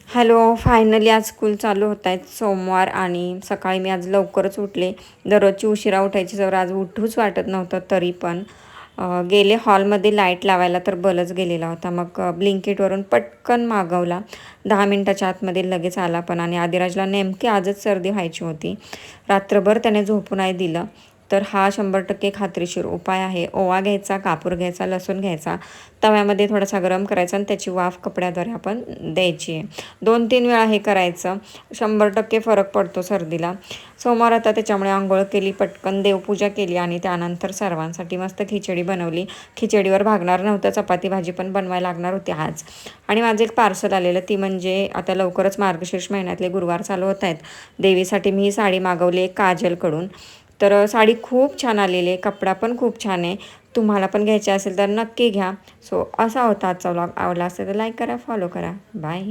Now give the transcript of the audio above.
Hello, finally आज school चालू होत आहेत सोमवार आणि सकाळी मी आज लवकरच उठले. दररोजची उशिरा उठायची जर आज उठूच वाटत नव्हतं तरी पण गेले हॉलमध्ये लाईट लावायला तर बलच गेलेला होता. मग ब्लिंकिटवरून पटकन मागवला. 10 मिनटाच्या आतमध्ये लगेच आला पण. आणि आदिराजला नेमकी आजच सर्दी व्हायची होती. रात्रभर त्याने झोपू नाही दिलं. तर हा 100% खात्रीशीर उपाय आहे. ओवा घ्यायचा, कापूर घ्यायचा, लसूण घ्यायचा, तव्यामध्ये थोडासा गरम करायचा आणि त्याची वाफ कपड्याद्वारे आपण द्यायची आहे. 2-3 वेळा हे करायचं. 100% फरक पडतो सर्दीला. सोमवार आता त्याच्यामुळे आंघोळ केली, पटकन देवपूजा केली आणि त्यानंतर सर्वांसाठी मस्त खिचडी बनवली. खिचडीवर भागणार नव्हतं, चपाती भाजी पण बनवायला लागणार होती आज. आणि माझं एक पार्सल आलेलं, ती म्हणजे आता लवकरच मार्गशीर्ष महिन्यातले गुरुवार चालू होत आहेत. देवीसाठी मी ही साडी मागवली आहे काजलकडून. तर साडी खूप छान आलेली आहे, कपडा पण खूप छान आहे. तुम्हाला पण घ्यायची असेल तर नक्की घ्या. सो असा होता आजचा व्लॉग. आवडला असेल तर लाईक करा, फॉलो करा. बाय.